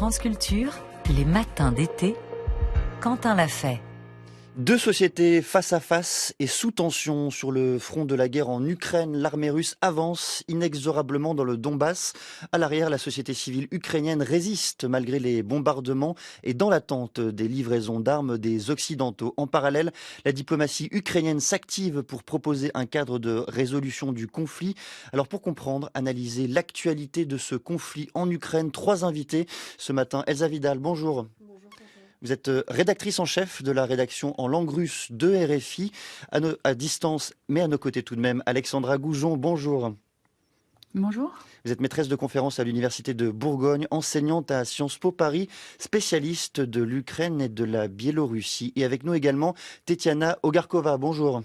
France Culture, les matins d'été, Quentin l'a fait. Deux sociétés face à face et sous tension sur le front de la guerre en Ukraine. L'armée russe avance inexorablement dans le Donbass. À l'arrière, la société civile ukrainienne résiste malgré les bombardements et dans l'attente des livraisons d'armes des Occidentaux. En parallèle, la diplomatie ukrainienne s'active pour proposer un cadre de résolution du conflit. Alors pour comprendre, analyser l'actualité de ce conflit en Ukraine, trois invités ce matin. Elsa Vidal, bonjour. Vous êtes rédactrice en chef de la rédaction en langue russe de RFI, à distance, mais à nos côtés tout de même. Alexandra Goujon, bonjour. Bonjour. Vous êtes maîtresse de conférences à l'Université de Bourgogne, enseignante à Sciences Po Paris, spécialiste de l'Ukraine et de la Biélorussie. Et avec nous également, Tetiana Ogarkova, bonjour.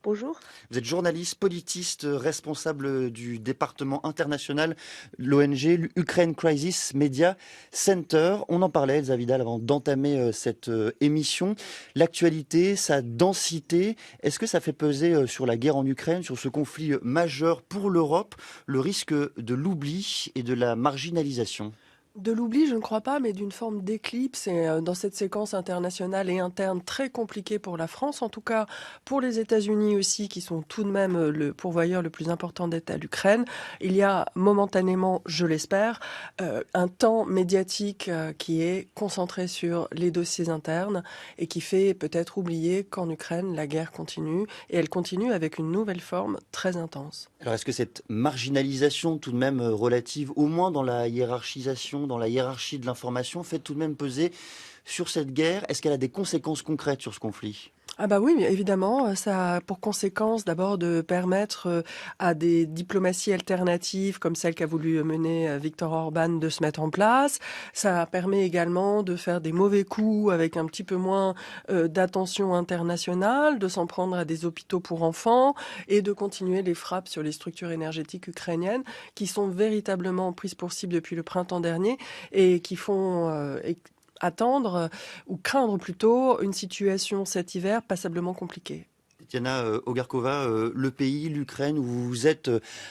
Bonjour. Vous êtes journaliste, politiste, responsable du département international, l'ONG Ukraine Crisis Media Center. On en parlait, Elsa Vidal, avant d'entamer cette émission. L'actualité, sa densité, est-ce que ça fait peser sur la guerre en Ukraine, sur ce conflit majeur pour l'Europe, le risque de l'oubli et de la marginalisation ? De l'oubli, je ne crois pas, mais d'une forme d'éclipse et dans cette séquence internationale et interne très compliquée pour la France, en tout cas pour les États-Unis aussi, qui sont tout de même le pourvoyeur le plus important d'aide à l'Ukraine. Il y a momentanément, je l'espère, un temps médiatique qui est concentré sur les dossiers internes et qui fait peut-être oublier qu'en Ukraine, la guerre continue et elle continue avec une nouvelle forme très intense. Alors est-ce que cette marginalisation tout de même relative, au moins dans la hiérarchisation, dans la hiérarchie de l'information, fait tout de même peser sur cette guerre? Est-ce qu'elle a des conséquences concrètes sur ce conflit ? Ah bah oui, évidemment, ça a pour conséquence d'abord de permettre à des diplomaties alternatives comme celle qu'a voulu mener Viktor Orban de se mettre en place. Ça permet également de faire des mauvais coups avec un petit peu moins d'attention internationale, de s'en prendre à des hôpitaux pour enfants et de continuer les frappes sur les structures énergétiques ukrainiennes qui sont véritablement prises pour cible depuis le printemps dernier et qui font attendre ou craindre plutôt une situation cet hiver passablement compliquée. Tetiana Ogarkova, le pays, l'Ukraine, où vous êtes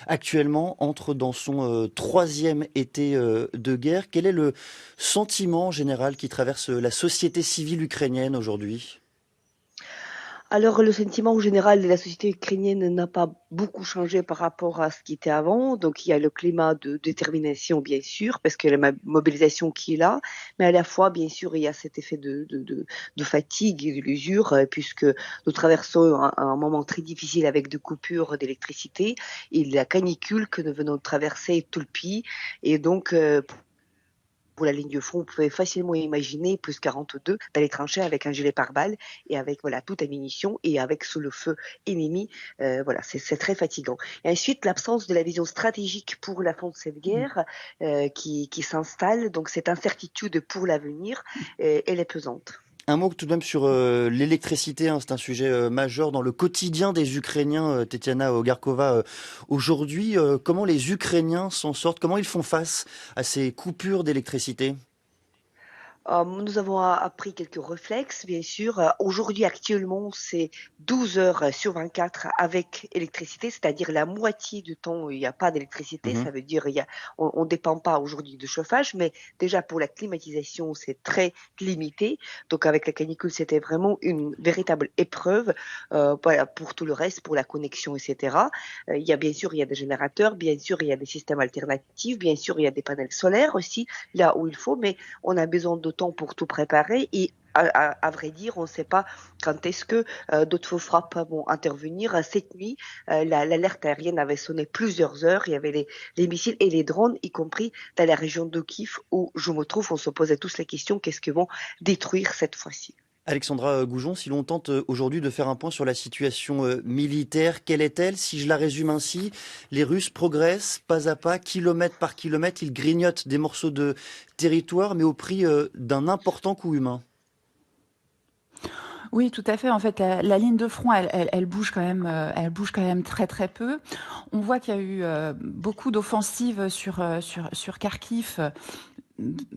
actuellement, entre dans son troisième été de guerre. Quel est le sentiment général qui traverse la société civile ukrainienne aujourd'hui ? Alors, le sentiment général de la société ukrainienne n'a pas beaucoup changé par rapport à ce qui était avant. Donc, il y a le climat de détermination, bien sûr, parce que la mobilisation qui est là, mais à la fois, bien sûr, il y a cet effet de fatigue et de l'usure, puisque nous traversons un moment très difficile avec des coupures d'électricité et la canicule que nous venons de traverser tout le pays. Et donc, pour la ligne de front, vous pouvez facilement imaginer plus 42 dans les tranchées avec un gilet pare-balles et avec toute la munition et avec sous le feu ennemi. C'est très fatigant. Et ensuite, l'absence de la vision stratégique pour la fin de cette guerre qui s'installe. Donc cette incertitude pour l'avenir, elle est pesante. Un mot tout de même sur l'électricité, hein, c'est un sujet majeur dans le quotidien des Ukrainiens, Tetiana Ogarkova. Aujourd'hui, comment les Ukrainiens s'en sortent, comment ils font face à ces coupures d'électricité ? Nous avons appris quelques réflexes, bien sûr. Aujourd'hui, actuellement, c'est 12 heures sur 24 avec électricité, c'est-à-dire la moitié du temps où il n'y a pas d'électricité. Ça veut dire on dépend pas aujourd'hui de chauffage, mais déjà pour la climatisation, c'est très limité. Donc avec la canicule, c'était vraiment une véritable épreuve. Pour tout le reste, pour la connexion, etc. Il y a bien sûr, il y a des générateurs, bien sûr, il y a des systèmes alternatifs, bien sûr, il y a des panels solaires aussi, là où il faut, mais on a besoin de temps pour tout préparer et à vrai dire, on ne sait pas quand est-ce que d'autres frappes vont intervenir. Cette nuit, l'alerte aérienne avait sonné plusieurs heures. Il y avait les missiles et les drones, y compris dans la région de Kiev où je me trouve. On se posait tous la question, qu'est-ce qu'ils vont détruire cette fois-ci ? Alexandra Goujon, si l'on tente aujourd'hui de faire un point sur la situation militaire, quelle est-elle? Si je la résume ainsi, les Russes progressent pas à pas, kilomètre par kilomètre, ils grignotent des morceaux de territoire, mais au prix d'un important coût humain. Oui, tout à fait. En fait, la ligne de front, elle bouge quand même très très peu. On voit qu'il y a eu beaucoup d'offensives sur Kharkiv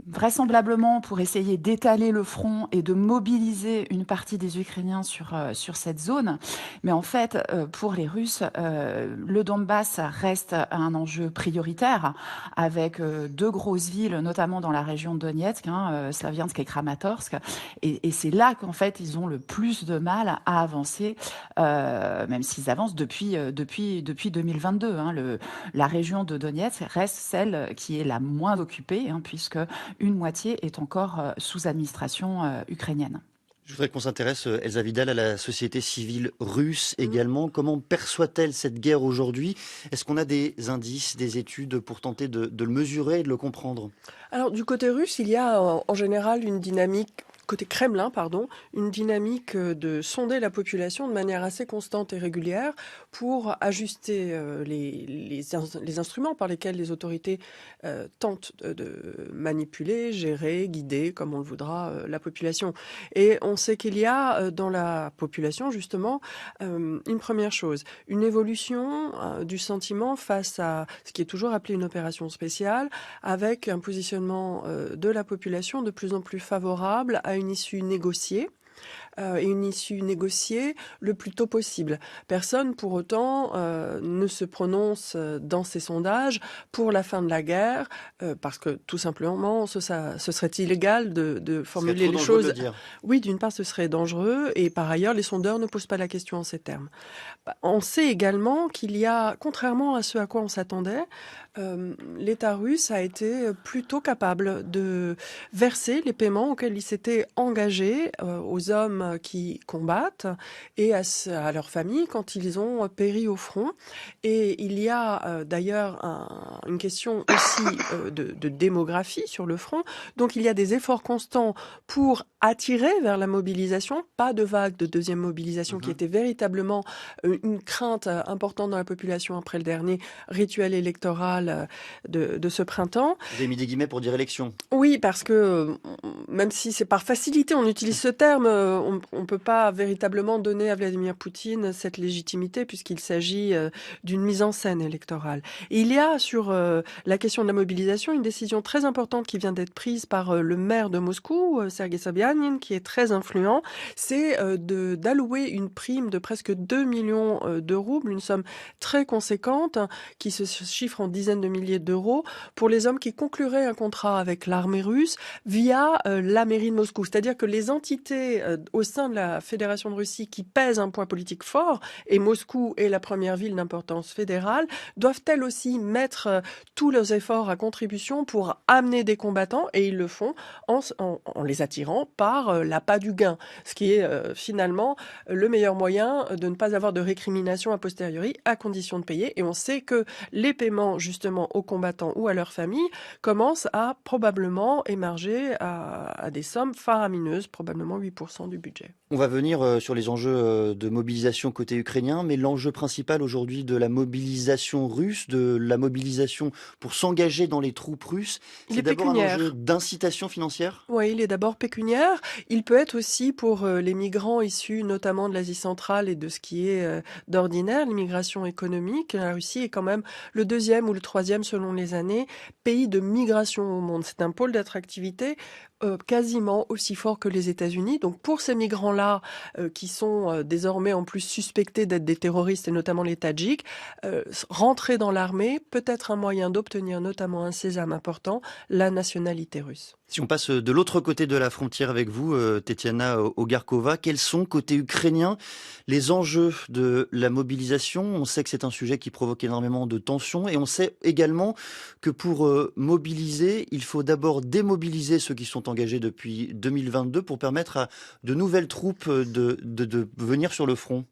vraisemblablement pour essayer d'étaler le front et de mobiliser une partie des Ukrainiens sur cette zone. Mais en fait, pour les Russes, le Donbass reste un enjeu prioritaire avec deux grosses villes, notamment dans la région de Donetsk, Slaviansk et Kramatorsk. Et c'est là qu'en fait, ils ont le plus de mal à avancer, même s'ils avancent depuis 2022. La région de Donetsk reste celle qui est la moins occupée, puisque une moitié est encore sous administration ukrainienne. Je voudrais qu'on s'intéresse, Elsa Vidal, à la société civile russe également. Comment perçoit-elle cette guerre aujourd'hui? Est-ce qu'on a des indices, des études pour tenter de le mesurer et de le comprendre? Alors, du côté russe, il y a en général une dynamique, côté Kremlin, pardon, une dynamique de sonder la population de manière assez constante et régulière pour ajuster les instruments par lesquels les autorités tentent de manipuler, gérer, guider, comme on le voudra, la population. Et on sait qu'il y a dans la population, justement, une première chose, une évolution du sentiment face à ce qui est toujours appelé une opération spéciale, avec un positionnement de la population de plus en plus favorable à une issue négociée. Et une issue négociée le plus tôt possible. Personne, pour autant, ne se prononce dans ces sondages pour la fin de la guerre, parce que tout simplement, ce serait illégal de formuler les choses. De le dire. Oui, d'une part, ce serait dangereux, et par ailleurs, les sondeurs ne posent pas la question en ces termes. On sait également qu'il y a, contrairement à ce à quoi on s'attendait, l'État russe a été plutôt capable de verser les paiements auxquels il s'était engagé aux hommes qui combattent et à leurs familles quand ils ont péri au front. Et il y a d'ailleurs une question aussi de démographie sur le front. Donc il y a des efforts constants pour attirer vers la mobilisation, pas de vague de deuxième mobilisation qui était véritablement une crainte importante dans la population après le dernier rituel électoral de ce printemps. Vous avez mis des guillemets pour dire élection. Oui, parce que même si c'est par facilité, on utilise ce terme, on ne peut pas véritablement donner à Vladimir Poutine cette légitimité puisqu'il s'agit d'une mise en scène électorale. Et il y a sur la question de la mobilisation une décision très importante qui vient d'être prise par le maire de Moscou, Sergei Sobyanin, qui est très influent, c'est d'allouer une prime de presque 2 millions de roubles, une somme très conséquente qui se chiffre en dizaines de milliers d'euros pour les hommes qui concluraient un contrat avec l'armée russe via la mairie de Moscou. C'est-à-dire que les entités au sein de la Fédération de Russie qui pèsent un poids politique fort, et Moscou est la première ville d'importance fédérale, doivent elles aussi mettre tous leurs efforts à contribution pour amener des combattants, et ils le font en les attirant par l'appât du gain, ce qui est finalement le meilleur moyen de ne pas avoir de récrimination a posteriori à condition de payer. Et on sait que les paiements justement aux combattants ou à leurs familles commencent à probablement émerger à des sommes faramineuses, probablement 8% du budget. On va venir sur les enjeux de mobilisation côté ukrainien, mais l'enjeu principal aujourd'hui de la mobilisation russe, de la mobilisation pour s'engager dans les troupes russes, c'est d'abord un enjeu d'incitation financière? Oui, il est d'abord pécuniaire. Il peut être aussi pour les migrants issus notamment de l'Asie centrale et de ce qui est d'ordinaire, l'immigration économique. La Russie est quand même le deuxième ou le troisième, selon les années, pays de migration au monde. C'est un pôle d'attractivité quasiment aussi fort que les États-Unis. Donc pour ces migrants-là, qui sont désormais en plus suspectés d'être des terroristes, et notamment les Tadjiks, rentrer dans l'armée peut être un moyen d'obtenir notamment un sésame important, la nationalité russe. Si on passe de l'autre côté de la frontière avec vous, Tetiana Ogarkova, quels sont, côté ukrainien, les enjeux de la mobilisation? On sait que c'est un sujet qui provoque énormément de tensions et on sait également que pour mobiliser, il faut d'abord démobiliser ceux qui sont engagés depuis 2022 pour permettre à de nouvelles troupes de venir sur le front.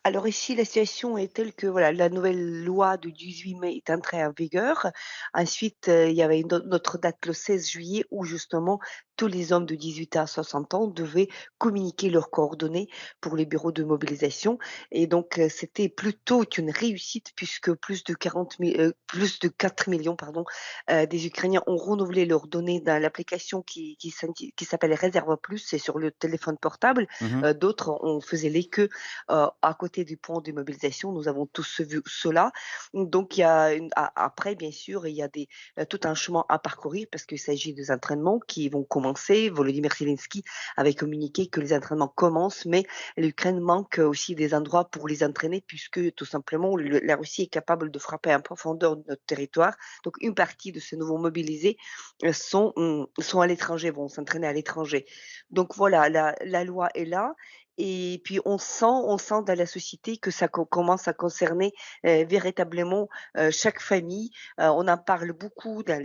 Alors ici, la situation est telle que voilà, la nouvelle loi du 18 mai est entrée en vigueur. Ensuite, il y avait une autre date le 16 juillet où justement tous les hommes de 18 à 60 ans devaient communiquer leurs coordonnées pour les bureaux de mobilisation. Et donc, c'était plutôt une réussite puisque plus de 4 millions des Ukrainiens ont renouvelé leurs données dans l'application qui s'appelle Réserve Plus, c'est sur le téléphone portable. Mhm. D'autres, on faisait les queues à côté rareté du point de mobilisation. Nous avons tous vu cela. Donc, il y a après, bien sûr, il y a tout un chemin à parcourir parce qu'il s'agit des entraînements qui vont commencer. Volodymyr Zelensky avait communiqué que les entraînements commencent, mais l'Ukraine manque aussi des endroits pour les entraîner puisque tout simplement la Russie est capable de frapper en profondeur de notre territoire. Donc, une partie de ces nouveaux mobilisés sont à l'étranger, vont s'entraîner à l'étranger. Donc voilà, la loi est là. Et puis on sent dans la société que ça commence à concerner véritablement chaque famille. On en parle beaucoup dans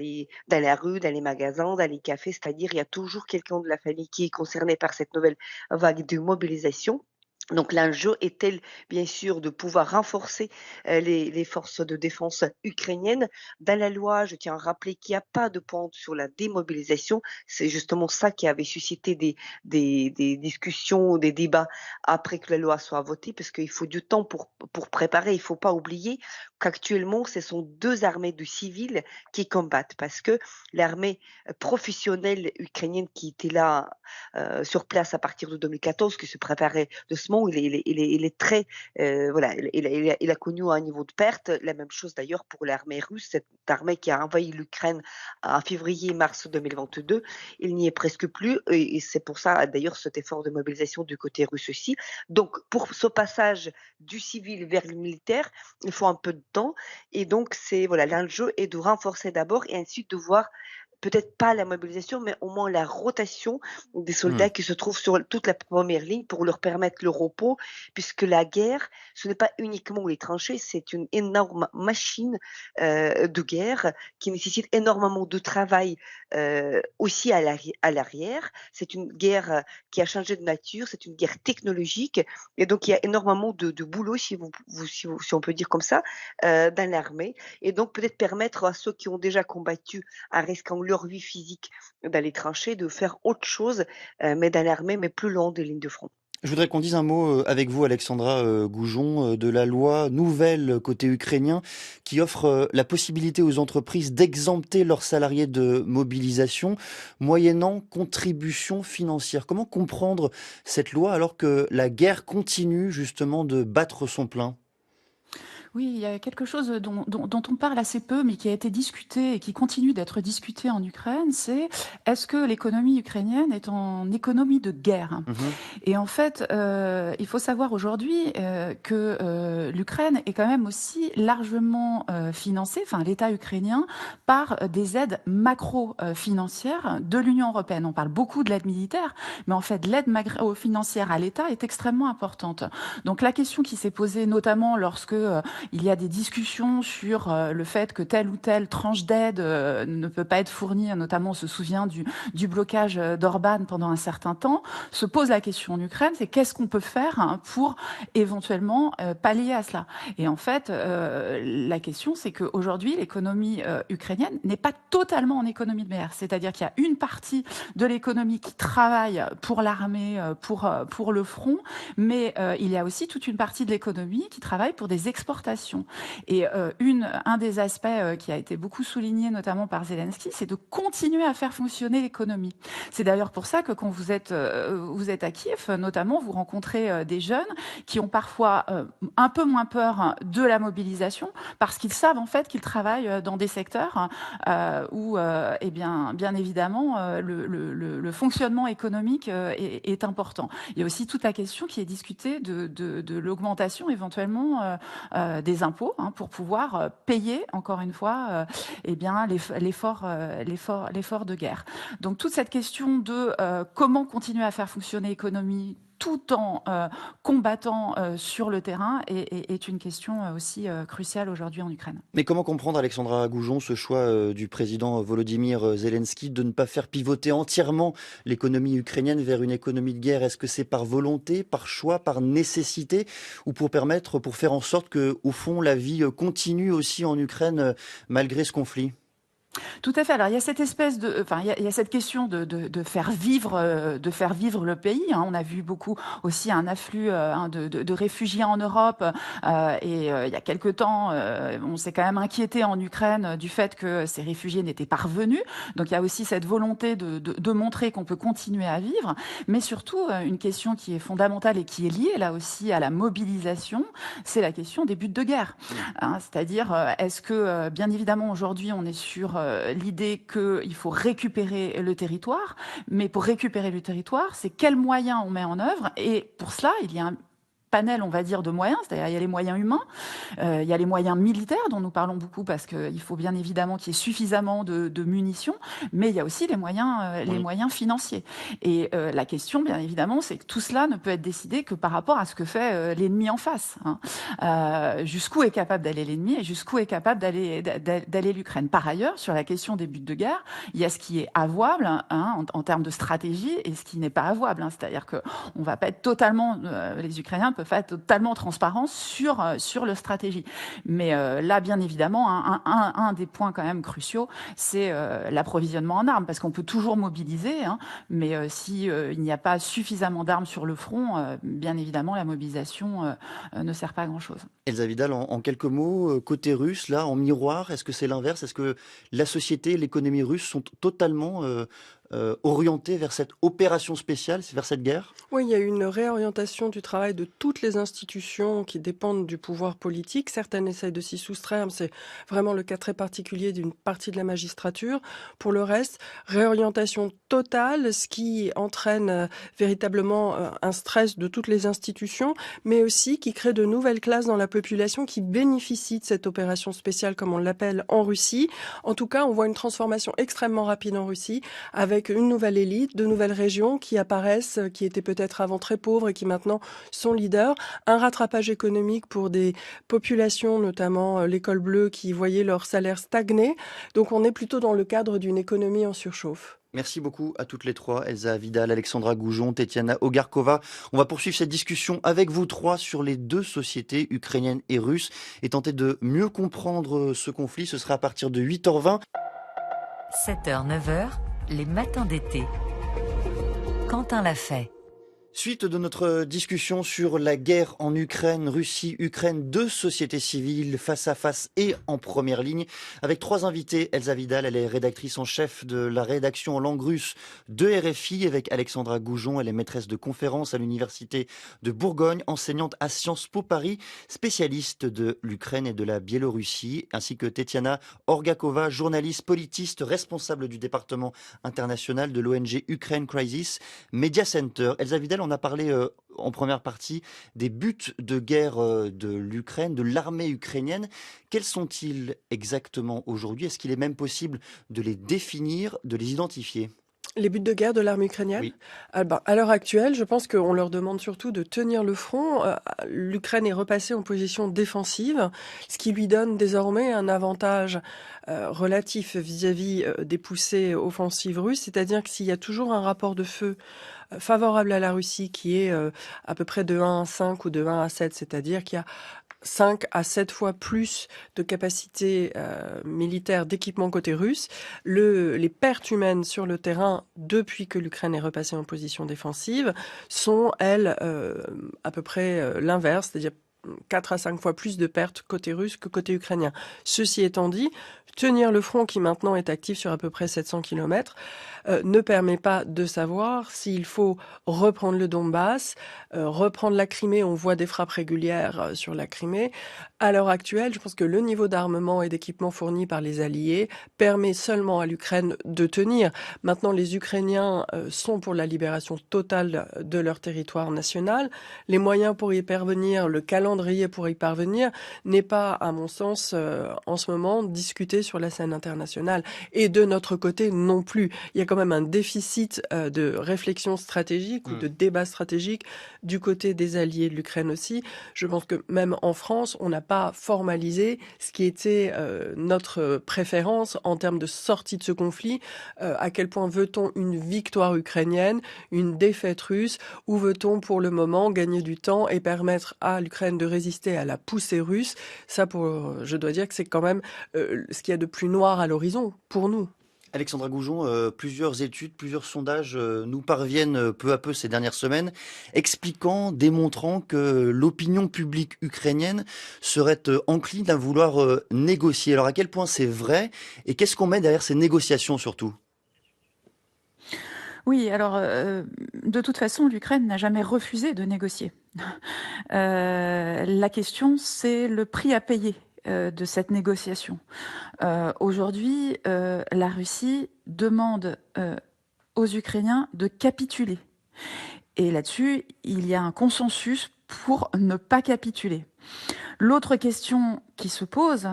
la rue, dans les magasins, dans les cafés, c'est-à-dire il y a toujours quelqu'un de la famille qui est concerné par cette nouvelle vague de mobilisation. Donc l'enjeu est-elle bien sûr de pouvoir renforcer les forces de défense ukrainiennes. Dans la loi, je tiens à rappeler qu'il n'y a pas de point sur la démobilisation. C'est justement ça qui avait suscité des discussions, des débats après que la loi soit votée, parce qu'il faut du temps pour préparer. Il ne faut pas oublier qu'actuellement, ce sont deux armées de civils qui combattent, parce que l'armée professionnelle ukrainienne qui était là sur place à partir de 2014, qui se préparait doucement, il est très, voilà, il a connu un niveau de perte. La même chose d'ailleurs pour l'armée russe, cette armée qui a envahi l'Ukraine en février-mars 2022. Il n'y est presque plus et c'est pour ça d'ailleurs cet effort de mobilisation du côté russe aussi. Donc pour ce passage du civil vers le militaire, il faut un peu de temps et donc voilà, l'enjeu est de renforcer d'abord et ensuite de voir peut-être pas la mobilisation, mais au moins la rotation des soldats Mmh. qui se trouvent sur toute la première ligne pour leur permettre le repos, puisque la guerre, ce n'est pas uniquement les tranchées, c'est une énorme machine de guerre qui nécessite énormément de travail aussi à l'arrière. C'est une guerre qui a changé de nature, c'est une guerre technologique, et donc il y a énormément de boulot, si on peut dire comme ça, dans l'armée, et donc peut-être permettre à ceux qui ont déjà combattu en risquant leur vie physique dans les tranchées, de faire autre chose, mais dans l'armée, mais plus loin des lignes de front. Je voudrais qu'on dise un mot avec vous, Alexandra Goujon, de la loi nouvelle côté ukrainien qui offre la possibilité aux entreprises d'exempter leurs salariés de mobilisation moyennant contribution financière. Comment comprendre cette loi alors que la guerre continue justement de battre son plein? Oui, il y a quelque chose dont on parle assez peu, mais qui a été discuté et qui continue d'être discuté en Ukraine, c'est est-ce que l'économie ukrainienne est en économie de guerre? Mhm. Et en fait, il faut savoir aujourd'hui que l'Ukraine est quand même aussi largement financée, enfin l'État ukrainien, par des aides macro-financières de l'Union européenne. On parle beaucoup de l'aide militaire, mais en fait l'aide macro-financière à l'État est extrêmement importante. Donc la question qui s'est posée notamment lorsque il y a des discussions sur le fait que telle ou telle tranche d'aide ne peut pas être fournie, notamment on se souvient du blocage d'Orban pendant un certain temps, se pose la question en Ukraine, c'est qu'est-ce qu'on peut faire pour éventuellement pallier à cela. Et en fait, la question, c'est qu'aujourd'hui, l'économie ukrainienne n'est pas totalement en économie de guerre. C'est-à-dire qu'il y a une partie de l'économie qui travaille pour l'armée, pour le front, mais il y a aussi toute une partie de l'économie qui travaille pour des exportations. Et un des aspects qui a été beaucoup souligné, notamment par Zelensky, c'est de continuer à faire fonctionner l'économie. C'est d'ailleurs pour ça que quand vous êtes à Kiev, notamment, vous rencontrez des jeunes qui ont parfois un peu moins peur de la mobilisation parce qu'ils savent en fait qu'ils travaillent dans des secteurs où, eh bien évidemment, le fonctionnement économique est important. Il y a aussi toute la question qui est discutée de l'augmentation éventuellement des impôts pour pouvoir payer, encore une fois, eh bien l'effort de guerre. Donc toute cette question de comment continuer à faire fonctionner l'économie tout en combattant sur le terrain est une question aussi cruciale aujourd'hui en Ukraine. Mais comment comprendre, Alexandra Goujon, ce choix du président Volodymyr Zelensky de ne pas faire pivoter entièrement l'économie ukrainienne vers une économie de guerre? Est-ce que c'est par volonté, par choix, par nécessité, ou pour faire en sorte que, au fond, la vie continue aussi en Ukraine malgré ce conflit? Tout à fait. Alors il y a cette espèce de, enfin il y a cette question de faire vivre le pays. Hein. On a vu beaucoup aussi un afflux de réfugiés en Europe il y a quelque temps, on s'est quand même inquiété en Ukraine du fait que ces réfugiés n'étaient pas revenus. Donc il y a aussi cette volonté de montrer qu'on peut continuer à vivre, mais surtout une question qui est fondamentale et qui est liée là aussi à la mobilisation, c'est la question des buts de guerre. Hein, c'est-à-dire est-ce que bien évidemment aujourd'hui on est sur l'idée qu'il faut récupérer le territoire, mais pour récupérer le territoire, c'est quels moyens on met en œuvre, et pour cela, il y a un panel, on va dire, de moyens, c'est-à-dire il y a les moyens humains, il y a les moyens militaires dont nous parlons beaucoup parce qu'il faut bien évidemment qu'il y ait suffisamment de munitions, mais il y a aussi les moyens financiers. Et la question, bien évidemment, c'est que tout cela ne peut être décidé que par rapport à ce que fait l'ennemi en face. Hein. Jusqu'où est capable d'aller l'ennemi et jusqu'où est capable d'aller l'Ukraine. Par ailleurs, sur la question des buts de guerre, il y a ce qui est avouable en termes de stratégie et ce qui n'est pas avouable. C'est-à-dire qu'on ne va pas être totalement, les Ukrainiens peuvent pas être totalement transparents sur leur stratégie. Mais là, bien évidemment, un des points quand même cruciaux, c'est l'approvisionnement en armes, parce qu'on peut toujours mobiliser, mais si il n'y a pas suffisamment d'armes sur le front, bien évidemment, la mobilisation ne sert pas à grand-chose. Elsa Vidal, en quelques mots, côté russe, là, en miroir, est-ce que c'est l'inverse? Est-ce que la société et l'économie russe sont totalement orientées vers cette opération spéciale, vers cette guerre? Oui, il y a eu une réorientation du travail de toutes les institutions qui dépendent du pouvoir politique. Certaines essayent de s'y soustraire, mais c'est vraiment le cas très particulier d'une partie de la magistrature. Pour le reste, réorientation totale, ce qui entraîne véritablement un stress de toutes les institutions, mais aussi qui crée de nouvelles classes dans la population qui bénéficient de cette opération spéciale, comme on l'appelle en Russie. En tout cas, on voit une transformation extrêmement rapide en Russie, avec une nouvelle élite, de nouvelles régions qui apparaissent, qui étaient peut-être avant très pauvres et qui maintenant sont leaders. Un rattrapage économique pour des populations, notamment l'école bleue, qui voyaient leur salaire stagner. Donc on est plutôt dans le cadre d'une économie en surchauffe. Merci beaucoup à toutes les trois, Elsa Vidal, Alexandra Goujon, Tetiana Ogarkova. On va poursuivre cette discussion avec vous trois sur les deux sociétés, ukrainiennes et russes, et tenter de mieux comprendre ce conflit. Ce sera à partir de 8h20. 7h, 9h, les matins d'été. Quentin l'a fait. Suite de notre discussion sur la guerre en Ukraine, Russie-Ukraine, deux sociétés civiles face à face et en première ligne, avec trois invités. Elsa Vidal, elle est rédactrice en chef de la rédaction en langue russe de RFI, avec Alexandra Goujon, elle est maîtresse de conférences à l'université de Bourgogne, enseignante à Sciences Po Paris, spécialiste de l'Ukraine et de la Biélorussie, ainsi que Tetiana Orgakova, journaliste politiste, responsable du département international de l'ONG Ukraine Crisis Media Center. Elsa Vidal, on a parlé en première partie des buts de guerre de l'Ukraine, de l'armée ukrainienne. Quels sont-ils exactement aujourd'hui? Est-ce qu'il est même possible de les définir, de les identifier? Les buts de guerre de l'armée ukrainienne? Oui. À l'heure actuelle, je pense qu'on leur demande surtout de tenir le front. L'Ukraine est repassée en position défensive, ce qui lui donne désormais un avantage relatif vis-à-vis des poussées offensives russes, c'est-à-dire que s'il y a toujours un rapport de feu favorable à la Russie qui est à peu près de 1 à 5 ou de 1 à 7, c'est-à-dire qu'il y a 5 à 7 fois plus de capacité militaire d'équipement côté russe. Les pertes humaines sur le terrain, depuis que l'Ukraine est repassée en position défensive, sont, elles, à peu près l'inverse, c'est-à-dire 4 à 5 fois plus de pertes côté russe que côté ukrainien. Ceci étant dit, tenir le front qui maintenant est actif sur à peu près 700 km ne permet pas de savoir s'il faut reprendre le Donbass, reprendre la Crimée. On voit des frappes régulières sur la Crimée. À l'heure actuelle, je pense que le niveau d'armement et d'équipement fourni par les Alliés permet seulement à l'Ukraine de tenir. Maintenant, les Ukrainiens sont pour la libération totale de leur territoire national. Les moyens pour y parvenir, le calendrier pour y parvenir n'est pas, à mon sens, en ce moment, discuté sur la scène internationale. Et de notre côté non plus. Il y a quand même un déficit de réflexion stratégique ou de débat stratégique du côté des alliés de l'Ukraine aussi. Je pense que même en France, on n'a pas formalisé ce qui était notre préférence en termes de sortie de ce conflit. À quel point veut-on une victoire ukrainienne, une défaite russe, ou veut-on pour le moment gagner du temps et permettre à l'Ukraine l'Ukraine de résister à la poussée russe, ça, je dois dire que c'est quand même ce qu'il y a de plus noir à l'horizon pour nous. Alexandra Goujon, plusieurs études, plusieurs sondages nous parviennent peu à peu ces dernières semaines, expliquant, démontrant que l'opinion publique ukrainienne serait encline à vouloir négocier. Alors à quel point c'est vrai et qu'est-ce qu'on met derrière ces négociations surtout? Oui, alors de toute façon, l'Ukraine n'a jamais refusé de négocier. La question, c'est le prix à payer de cette négociation. Aujourd'hui, la Russie demande aux Ukrainiens de capituler. Et là-dessus, il y a un consensus pour ne pas capituler. L'autre question qui se pose,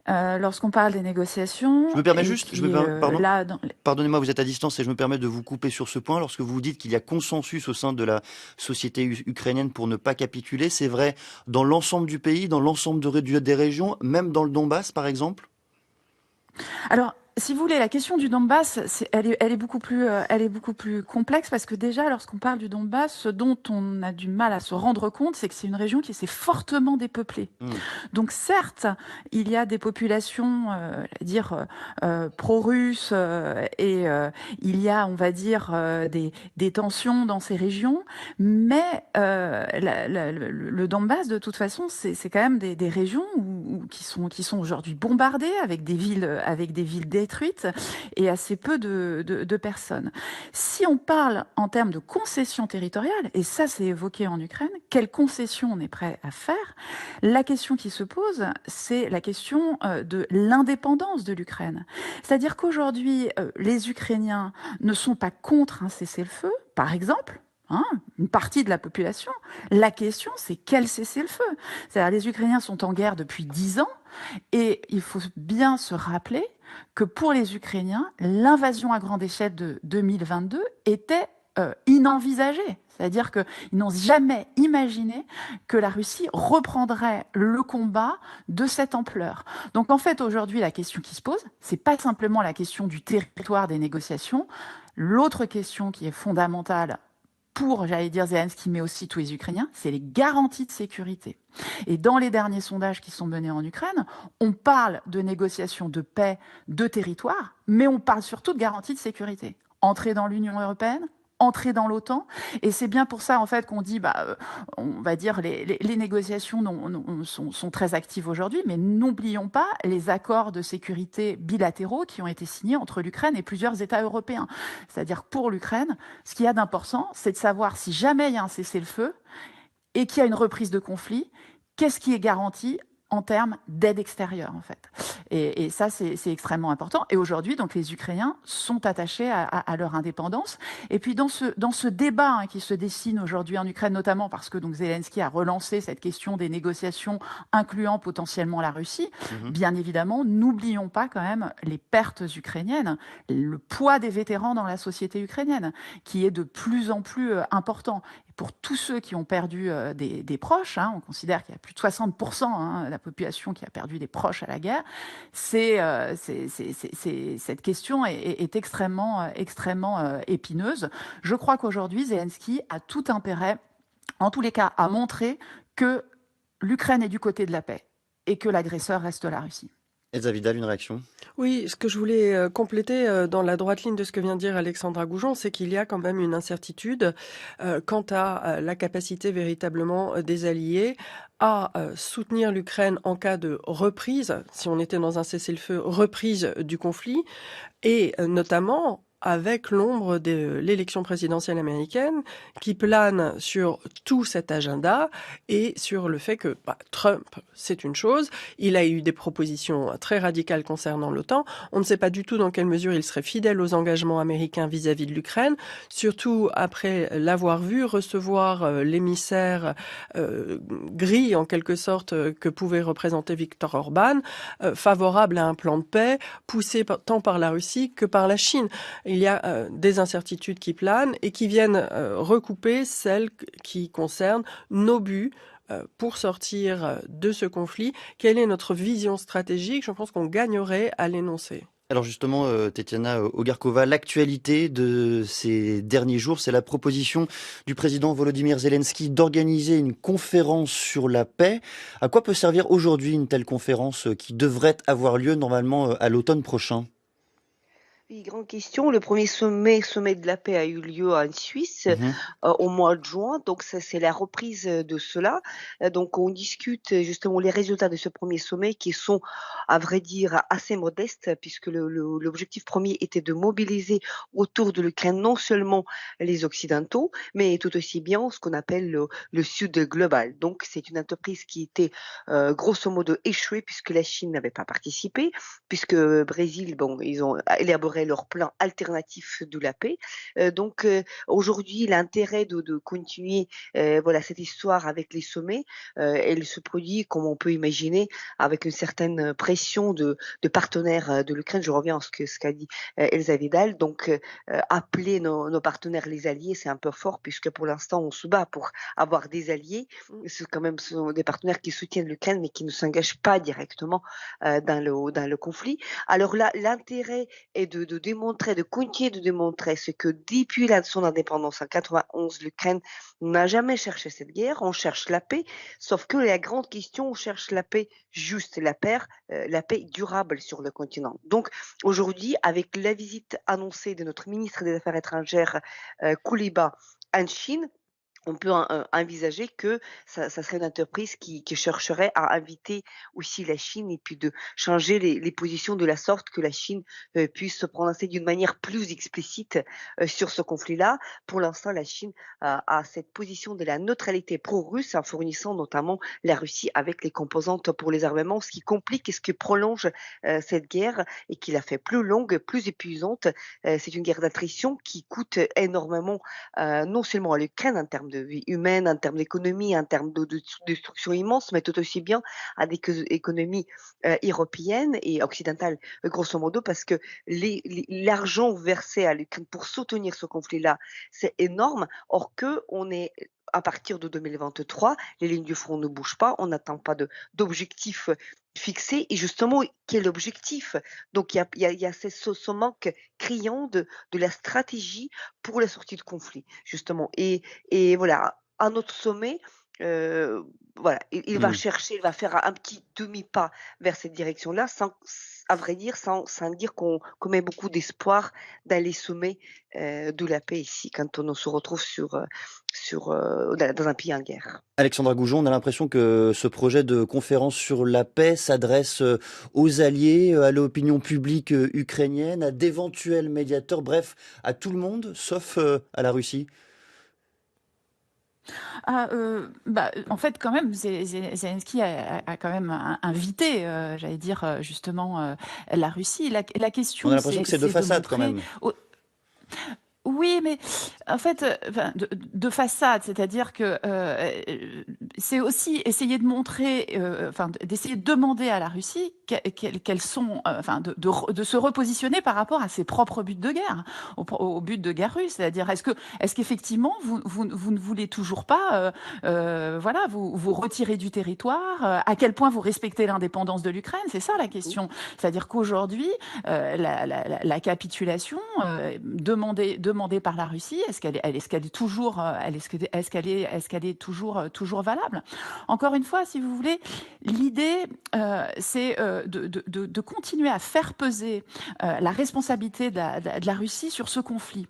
lorsqu'on parle des négociations... Je me permets juste, pardon, là, pardonnez-moi, vous êtes à distance et je me permets de vous couper sur ce point. Lorsque vous dites qu'il y a consensus au sein de la société ukrainienne pour ne pas capituler, c'est vrai dans l'ensemble du pays, dans l'ensemble des régions, même dans le Donbass par exemple? Alors, si vous voulez, la question du Donbass, elle est beaucoup plus complexe parce que déjà, lorsqu'on parle du Donbass, ce dont on a du mal à se rendre compte, c'est que c'est une région qui s'est fortement dépeuplée. Donc certes, il y a des populations, pro-russes et il y a, on va dire, des tensions dans ces régions, mais le Donbass, de toute façon, c'est quand même des régions qui sont aujourd'hui bombardées avec des villes détruites et assez peu de personnes. Si on parle en termes de concessions territoriales, et ça c'est évoqué en Ukraine, quelles concessions on est prêt à faire? La question qui se pose, c'est la question de l'indépendance de l'Ukraine. C'est-à-dire qu'aujourd'hui, les Ukrainiens ne sont pas contre un cessez-le-feu, par exemple, une partie de la population. La question, c'est quel cessez-le-feu? C'est-à-dire les Ukrainiens sont en guerre depuis 10 ans et il faut bien se rappeler que pour les Ukrainiens, l'invasion à grande échelle de 2022 était inenvisagée. C'est-à-dire qu'ils n'ont jamais imaginé que la Russie reprendrait le combat de cette ampleur. Donc en fait, aujourd'hui, la question qui se pose, c'est pas simplement la question du territoire des négociations. L'autre question qui est fondamentale pour, j'allais dire, Zelensky, mais aussi tous les Ukrainiens, c'est les garanties de sécurité. Et dans les derniers sondages qui sont menés en Ukraine, on parle de négociations de paix, de territoire, mais on parle surtout de garanties de sécurité. Entrer dans l'Union européenne, entrer dans l'OTAN, et c'est bien pour ça en fait qu'on dit, on va dire, les négociations sont très actives aujourd'hui, mais n'oublions pas les accords de sécurité bilatéraux qui ont été signés entre l'Ukraine et plusieurs États européens. C'est-à-dire que pour l'Ukraine, ce qu'il y a d'important, c'est de savoir si jamais il y a un cessez-le-feu et qu'il y a une reprise de conflit, qu'est-ce qui est garanti en termes d'aide extérieure, en fait. Et ça, c'est extrêmement important. Et aujourd'hui, donc, les Ukrainiens sont attachés à leur indépendance. Et puis, dans ce débat qui se dessine aujourd'hui en Ukraine, notamment parce que donc, Zelensky a relancé cette question des négociations incluant potentiellement la Russie, bien évidemment, n'oublions pas quand même les pertes ukrainiennes, le poids des vétérans dans la société ukrainienne, qui est de plus en plus important. Pour tous ceux qui ont perdu des proches, on considère qu'il y a plus de 60% de la population qui a perdu des proches à la guerre, cette question est extrêmement épineuse. Je crois qu'aujourd'hui, Zelensky a tout intérêt, en tous les cas, à montrer que l'Ukraine est du côté de la paix et que l'agresseur reste la Russie. Elsa Vidal, une réaction? Oui, ce que je voulais compléter dans la droite ligne de ce que vient de dire Alexandra Goujon, c'est qu'il y a quand même une incertitude quant à la capacité véritablement des Alliés à soutenir l'Ukraine en cas de reprise, si on était dans un cessez-le-feu, reprise du conflit, et notamment avec l'ombre de l'élection présidentielle américaine qui plane sur tout cet agenda et sur le fait que Trump, c'est une chose, il a eu des propositions très radicales concernant l'OTAN, on ne sait pas du tout dans quelle mesure il serait fidèle aux engagements américains vis-à-vis de l'Ukraine, surtout après l'avoir vu recevoir l'émissaire gris en quelque sorte que pouvait représenter Viktor Orban, favorable à un plan de paix poussé tant par la Russie que par la Chine. Il y a des incertitudes qui planent et qui viennent recouper celles qui concernent nos buts pour sortir de ce conflit. Quelle est notre vision stratégique? Je pense qu'on gagnerait à l'énoncer. Alors justement, Tetiana Ogarkova, l'actualité de ces derniers jours, c'est la proposition du président Volodymyr Zelensky d'organiser une conférence sur la paix. À quoi peut servir aujourd'hui une telle conférence qui devrait avoir lieu normalement à l'automne prochain? Oui, grande question. Le premier sommet de la paix a eu lieu en Suisse, Mhm. au mois de juin. Donc ça, c'est la reprise, de cela. Donc on discute, justement les résultats de ce premier sommet qui sont, à vrai dire, assez modestes puisque l'objectif premier était de mobiliser autour de l'Ukraine non seulement les Occidentaux, mais tout aussi bien ce qu'on appelle le Sud global. Donc c'est une entreprise qui était, grosso modo échouée puisque la Chine n'avait pas participé, puisque Brésil, bon, ils ont élaboré leur plan alternatif de la paix. Aujourd'hui, l'intérêt de continuer, voilà, cette histoire avec les sommets, elle se produit, comme on peut imaginer, avec une certaine pression de partenaires de l'Ukraine. Je reviens à ce qu'a dit Elsa Vidal. Appeler nos partenaires les alliés, c'est un peu fort, puisque pour l'instant, on se bat pour avoir des alliés. C'est quand même ce sont des partenaires qui soutiennent l'Ukraine, mais qui ne s'engagent pas directement dans le conflit. Alors là, l'intérêt est de démontrer, de continuer de démontrer ce que depuis son indépendance en 91, l'Ukraine n'a jamais cherché cette guerre. On cherche la paix, sauf que la grande question, on cherche la paix juste, la paix durable sur le continent. Donc aujourd'hui, avec la visite annoncée de notre ministre des Affaires étrangères, Kouliba, en Chine, on peut envisager que ça serait une entreprise qui chercherait à inviter aussi la Chine et puis de changer les positions de la sorte que la Chine, puisse se prononcer d'une manière plus explicite, sur ce conflit-là. Pour l'instant, la Chine a cette position de la neutralité pro-russe en fournissant notamment la Russie avec les composantes pour les armements, ce qui complique et ce qui prolonge, cette guerre et qui la fait plus longue, plus épuisante. C'est une guerre d'attrition qui coûte énormément, non seulement à l'Ukraine en termes de vie humaine, en termes d'économie, en termes de destruction immense, mais tout aussi bien à des économies européennes et occidentales, grosso modo, parce que l'argent versé à l'Ukraine pour soutenir ce conflit-là, c'est énorme. Or que on est à partir de 2023, les lignes du front ne bougent pas, on n'atteint pas d'objectif fixé. Et justement, quel objectif? Donc il y a ce manque criant de la stratégie pour la sortie de conflit, justement. Et voilà, à notre sommet, heu, voilà, il va Mm. chercher, il va faire un petit demi-pas vers cette direction-là, sans à vrai dire, sans dire qu'on met beaucoup d'espoir dans les sommets, de la paix ici, quand on se retrouve dans un pays en guerre. Alexandra Goujon, on a l'impression que ce projet de conférence sur la paix s'adresse aux alliés, à l'opinion publique ukrainienne, à d'éventuels médiateurs, bref, à tout le monde, sauf à la Russie. En fait, quand même, Zelensky a quand même invité, j'allais dire, justement, la Russie. La On a question, l'impression que c'est de c'est de façade quand montrer... même. Oui, mais en fait, enfin, de façade, c'est-à-dire que c'est aussi essayer de montrer, enfin, d'essayer de demander à la Russie quels sont, enfin, de se repositionner par rapport à ses propres buts de guerre, au but de guerre russe. C'est-à-dire, est-ce qu'effectivement, vous ne voulez toujours pas, voilà, vous retirer du territoire, à quel point vous respectez l'indépendance de l'Ukraine? C'est ça la question. C'est-à-dire qu'aujourd'hui, la capitulation demandée par la Russie, est-ce qu'elle est toujours, est-ce qu'elle est toujours valable? Encore une fois, si vous voulez, l'idée, c'est de continuer à faire peser la responsabilité de la Russie sur ce conflit,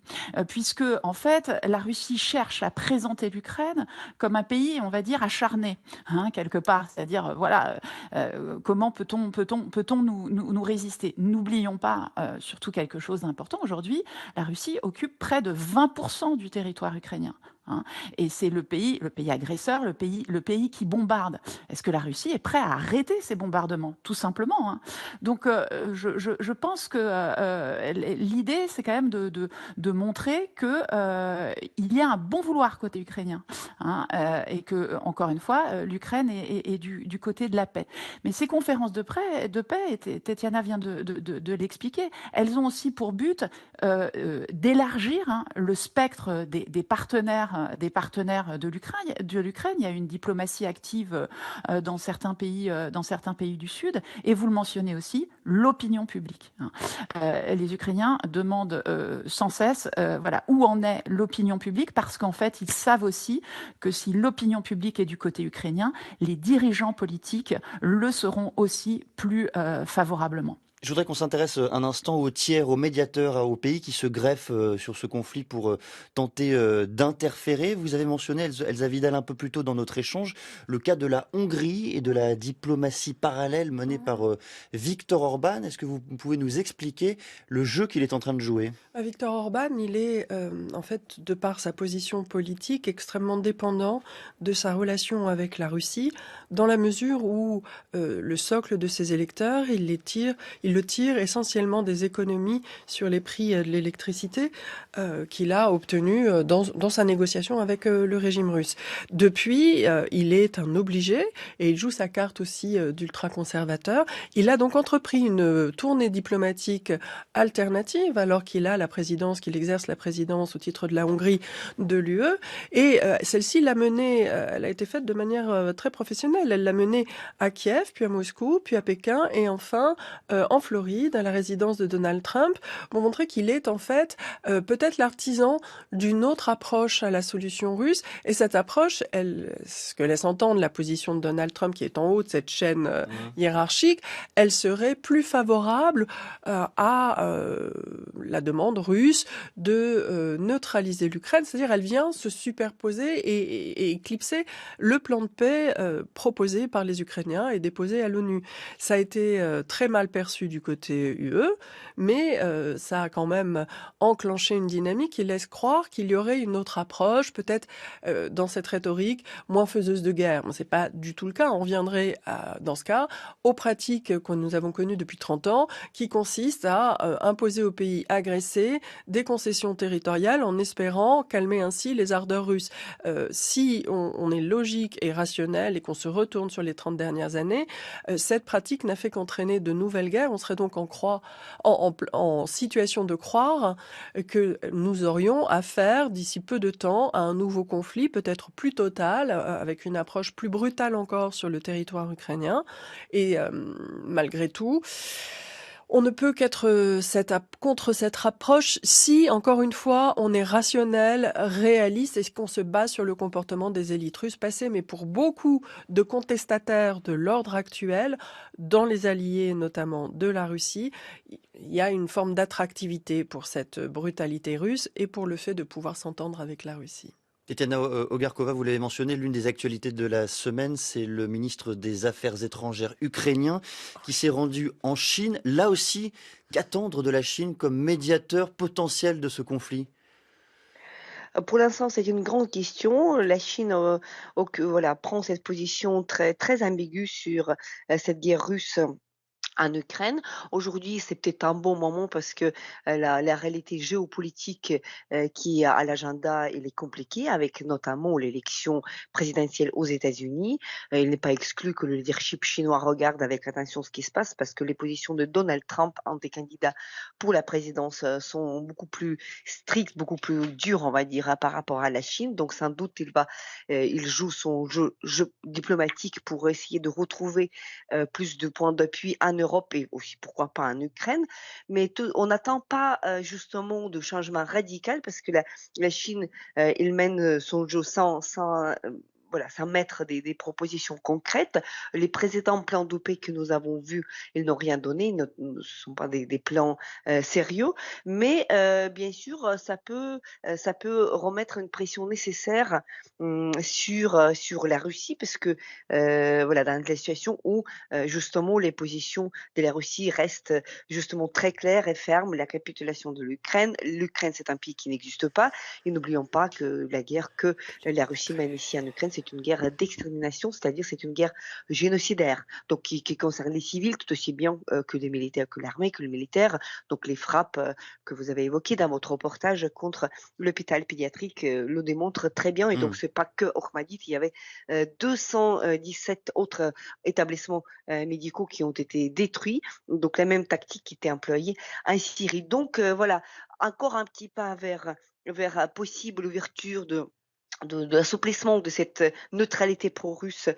puisque en fait, la Russie cherche à présenter l'Ukraine comme un pays, on va dire, acharné, hein, quelque part. C'est-à-dire, voilà, comment peut-on nous résister? N'oublions pas surtout quelque chose d'important. Aujourd'hui, la Russie occupe près de 20% du territoire ukrainien, hein, et c'est le pays agresseur, le pays qui bombarde. Est-ce que la Russie est prête à arrêter ces bombardements? Tout simplement, hein. Donc, je pense que l'idée, c'est quand même de montrer que il y a un bon vouloir côté ukrainien, hein, et que, encore une fois, l'Ukraine est du côté de la paix. Mais ces conférences de paix, et Tetiana vient de l'expliquer, elles ont aussi pour but d'élargir, hein, le spectre des partenaires des partenaires de l'Ukraine. Il y a une diplomatie active dans certains pays du Sud. Et vous le mentionnez aussi, l'opinion publique. Les Ukrainiens demandent sans cesse voilà, où en est l'opinion publique, parce qu'en fait, ils savent aussi que si l'opinion publique est du côté ukrainien, les dirigeants politiques le seront aussi plus favorablement. Je voudrais qu'on s'intéresse un instant aux tiers, aux médiateurs, aux pays qui se greffent sur ce conflit pour tenter d'interférer. Vous avez mentionné, Elsa Vidal, un peu plus tôt dans notre échange, le cas de la Hongrie et de la diplomatie parallèle menée par Viktor Orban. Est-ce que vous pouvez nous expliquer le jeu qu'il est en train de jouer? Viktor Orban, il est en fait, de par sa position politique, extrêmement dépendant de sa relation avec la Russie, dans la mesure où le socle de ses électeurs, il le tire essentiellement des économies sur les prix de l'électricité qu'il a obtenu dans sa négociation avec le régime russe. Depuis, il est un obligé et il joue sa carte aussi d'ultra-conservateur. Il a donc entrepris une tournée diplomatique alternative alors qu'il exerce la présidence au titre de la Hongrie de l'UE. Et celle-ci elle a été faite de manière très professionnelle. Elle l'a menée à Kiev, puis à Moscou, puis à Pékin, et enfin en Floride, à la résidence de Donald Trump, pour montrer qu'il est en fait peut-être l'artisan d'une autre approche à la solution russe. Et cette approche, ce que laisse entendre la position de Donald Trump, qui est en haut de cette chaîne hiérarchique, elle serait plus favorable à la demande russe de neutraliser l'Ukraine. C'est-à-dire, elle vient se superposer et éclipser le plan de paix proposé par les Ukrainiens et déposé à l'ONU. Ça a été très mal perçu du côté UE, mais ça a quand même enclenché une dynamique qui laisse croire qu'il y aurait une autre approche, peut-être dans cette rhétorique moins faiseuse de guerre. Bon, c'est pas du tout le cas. On reviendrait dans ce cas aux pratiques que nous avons connues depuis 30 ans, qui consistent à imposer aux pays agressés des concessions territoriales en espérant calmer ainsi les ardeurs russes. Si on est logique et rationnel et qu'on se retourne sur les 30 dernières années, cette pratique n'a fait qu'entraîner de nouvelles guerres. On serait donc en situation de croire que nous aurions affaire d'ici peu de temps à un nouveau conflit, peut-être plus total, avec une approche plus brutale encore sur le territoire ukrainien. Et malgré tout, on ne peut qu'être contre cette approche si, encore une fois, on est rationnel, réaliste et qu'on se base sur le comportement des élites russes passées. Mais pour beaucoup de contestataires de l'ordre actuel, dans les alliés notamment de la Russie, il y a une forme d'attractivité pour cette brutalité russe et pour le fait de pouvoir s'entendre avec la Russie. Tetiana Ogarkova, vous l'avez mentionné, l'une des actualités de la semaine, c'est le ministre des Affaires étrangères ukrainien qui s'est rendu en Chine. Là aussi, qu'attendre de la Chine comme médiateur potentiel de ce conflit? Pour l'instant, c'est une grande question. La Chine, voilà, prend cette position très, très ambiguë sur cette guerre russe en Ukraine. Aujourd'hui, c'est peut-être un bon moment parce que la réalité géopolitique qui est à l'agenda, elle est compliquée, avec notamment l'élection présidentielle aux États-Unis. Il n'est pas exclu que le leadership chinois regarde avec attention ce qui se passe parce que les positions de Donald Trump en des candidats pour la présidence sont beaucoup plus strictes, beaucoup plus dures, on va dire, par rapport à la Chine. Donc, sans doute, il joue son jeu diplomatique pour essayer de retrouver plus de points d'appui en Europe et aussi pourquoi pas en Ukraine. Mais on n'attend pas justement de changement radical parce que la Chine, il mène son jeu voilà, sans mettre des propositions concrètes. Les précédents plans de paix que nous avons vus, ils n'ont rien donné, ils ne sont pas des plans sérieux, mais bien sûr, ça peut remettre une pression nécessaire sur la Russie, parce que voilà, dans la situation où justement les positions de la Russie restent justement très claires et fermes, la capitulation de l'Ukraine. L'Ukraine, c'est un pays qui n'existe pas, et n'oublions pas que la guerre que la Russie mène ici en Ukraine, c'est une guerre d'extermination, c'est-à-dire c'est une guerre génocidaire, donc qui concerne les civils tout aussi bien que les militaires, que l'armée, que le militaire. Donc les frappes que vous avez évoquées dans votre reportage contre l'hôpital pédiatrique le démontrent très bien, et donc c'est pas que Ahmadi, il y avait 217 autres établissements médicaux qui ont été détruits, donc la même tactique qui était employée en Syrie. Donc voilà, encore un petit pas vers possible ouverture de l'assouplissement de cette neutralité pro-russe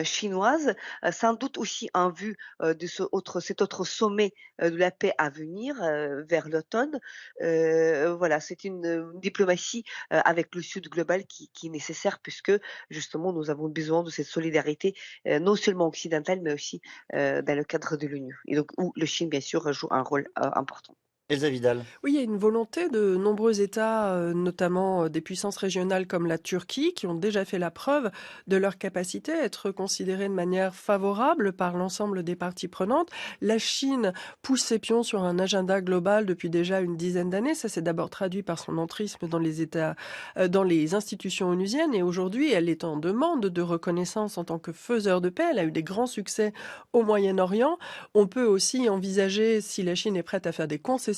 chinoise, sans doute aussi en vue de cet autre sommet de la paix à venir vers l'automne. Voilà, c'est une diplomatie avec le Sud global qui est nécessaire puisque justement nous avons besoin de cette solidarité non seulement occidentale mais aussi dans le cadre de l'ONU. Et donc où le Chine bien sûr joue un rôle important. Elsa Vidal. Oui, il y a une volonté de nombreux États, notamment des puissances régionales comme la Turquie, qui ont déjà fait la preuve de leur capacité à être considérées de manière favorable par l'ensemble des parties prenantes. La Chine pousse ses pions sur un agenda global depuis déjà une dizaine d'années. Ça s'est d'abord traduit par son entrisme dans les États, dans les institutions onusiennes, et aujourd'hui, elle est en demande de reconnaissance en tant que faiseur de paix. Elle a eu des grands succès au Moyen-Orient. On peut aussi envisager, si la Chine est prête à faire des concessions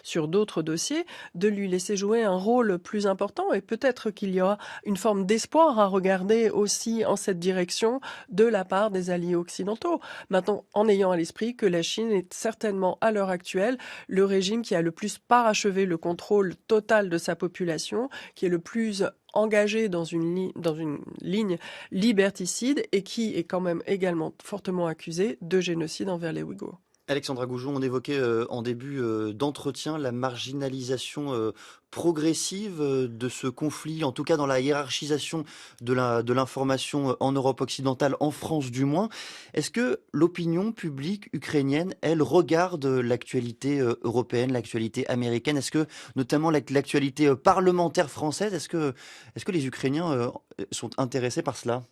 sur d'autres dossiers, de lui laisser jouer un rôle plus important, et peut-être qu'il y aura une forme d'espoir à regarder aussi en cette direction de la part des alliés occidentaux. Maintenant, en ayant à l'esprit que la Chine est certainement à l'heure actuelle le régime qui a le plus parachevé le contrôle total de sa population, qui est le plus engagé dans une ligne liberticide et qui est quand même également fortement accusé de génocide envers les Ouïghours. Alexandra Goujon, on évoquait en début d'entretien la marginalisation progressive de ce conflit, en tout cas dans la hiérarchisation de l'information en Europe occidentale, en France du moins. Est-ce que l'opinion publique ukrainienne, elle, regarde l'actualité européenne, l'actualité américaine? Est-ce que, notamment l'actualité parlementaire française, est-ce que les Ukrainiens sont intéressés par cela?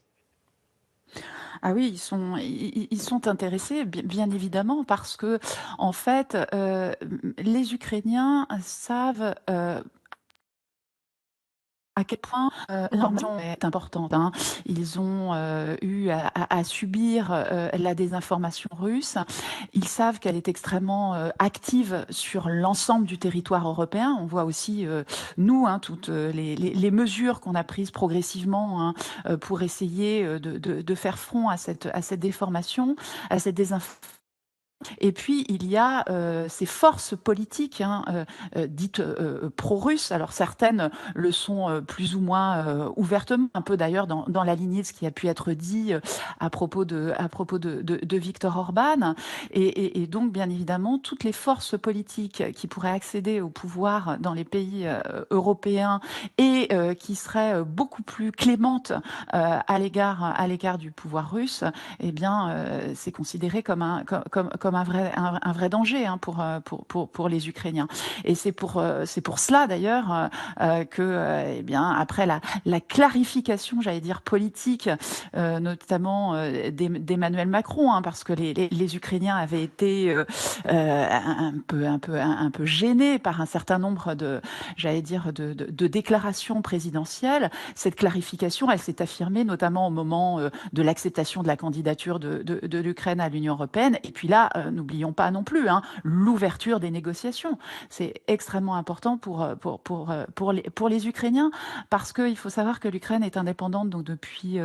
Ah oui, ils sont intéressés, bien évidemment, parce que en fait, les Ukrainiens savent à quel point l'information est importante, hein. Ils ont eu à subir la désinformation russe. Ils savent qu'elle est extrêmement active sur l'ensemble du territoire européen. On voit aussi, nous, hein, toutes les mesures qu'on a prises progressivement, hein, pour essayer de faire front à cette déformation, à cette désinformation. Et puis, il y a ces forces politiques, hein, dites pro-russes. Alors, certaines le sont plus ou moins ouvertement, un peu d'ailleurs dans la lignée de ce qui a pu être dit à propos de Viktor Orban. Et donc, bien évidemment, toutes les forces politiques qui pourraient accéder au pouvoir dans les pays européens et qui seraient beaucoup plus clémentes à l'égard du pouvoir russe, eh bien, c'est considéré comme un vrai danger, hein, pour les Ukrainiens. Et c'est pour cela d'ailleurs que, eh bien, après la clarification, j'allais dire politique, notamment d'Emmanuel Macron, hein, parce que les Ukrainiens avaient été un peu gênés par un certain nombre de déclarations présidentielles. Cette clarification, elle s'est affirmée notamment au moment de l'acceptation de la candidature de l'Ukraine à l'Union européenne. Et puis là, n'oublions pas non plus, hein, l'ouverture des négociations. C'est extrêmement important pour les Ukrainiens, parce qu'il faut savoir que l'Ukraine est indépendante donc depuis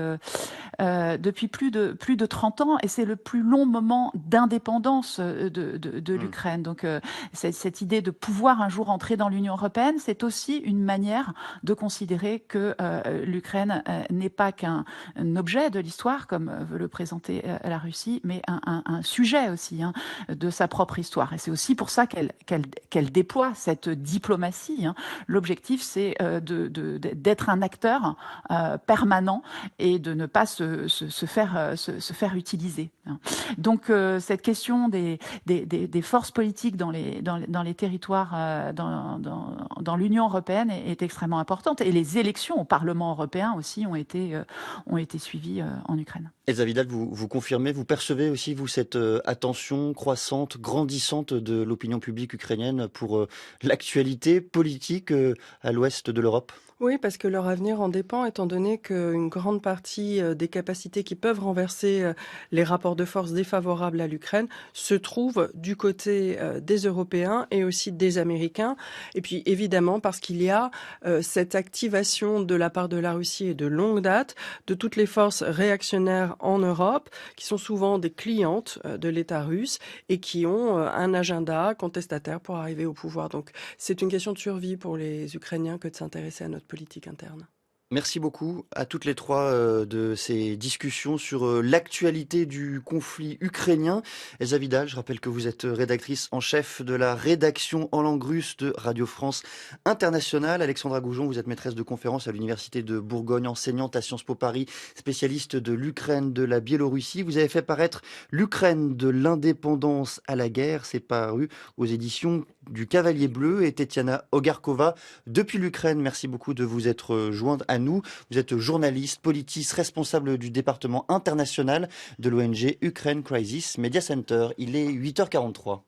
plus de 30 ans, et c'est le plus long moment d'indépendance de l'Ukraine. Donc cette idée de pouvoir un jour entrer dans l'Union européenne, c'est aussi une manière de considérer que l'Ukraine n'est pas qu'un objet de l'histoire, comme veut le présenter la Russie, mais un sujet aussi, hein, de sa propre histoire. Et c'est aussi pour ça qu'elle déploie cette diplomatie, hein. L'objectif, c'est d'être un acteur permanent et de ne pas se faire utiliser, hein. Donc cette question des forces politiques dans les territoires, dans l'Union européenne est extrêmement importante. Et les élections au Parlement européen aussi ont été suivies en Ukraine. Elsa Vidal, vous confirmez, vous percevez aussi, vous, cette attention croissante, grandissante de l'opinion publique ukrainienne pour l'actualité politique à l'ouest de l'Europe? Oui, parce que leur avenir en dépend, étant donné qu'une grande partie des capacités qui peuvent renverser les rapports de force défavorables à l'Ukraine se trouvent du côté des Européens et aussi des Américains. Et puis évidemment parce qu'il y a cette activation de la part de la Russie et de longue date de toutes les forces réactionnaires en Europe, qui sont souvent des clientes de l'État russe et qui ont un agenda contestataire pour arriver au pouvoir. Donc c'est une question de survie pour les Ukrainiens que de s'intéresser à notre politique interne. Merci beaucoup à toutes les trois de ces discussions sur l'actualité du conflit ukrainien. Elsa Vidal, je rappelle que vous êtes rédactrice en chef de la rédaction en langue russe de Radio France Internationale. Alexandra Goujon, vous êtes maîtresse de conférence à l'Université de Bourgogne, enseignante à Sciences Po Paris, spécialiste de l'Ukraine, de la Biélorussie. Vous avez fait paraître L'Ukraine de l'indépendance à la guerre. C'est paru aux éditions du Cavalier Bleu. Et Tetiana Ogarkova, depuis l'Ukraine, merci beaucoup de vous être jointe à nous. Vous êtes journaliste, politiste, responsable du département international de l'ONG Ukraine Crisis Media Center. Il est 8h43.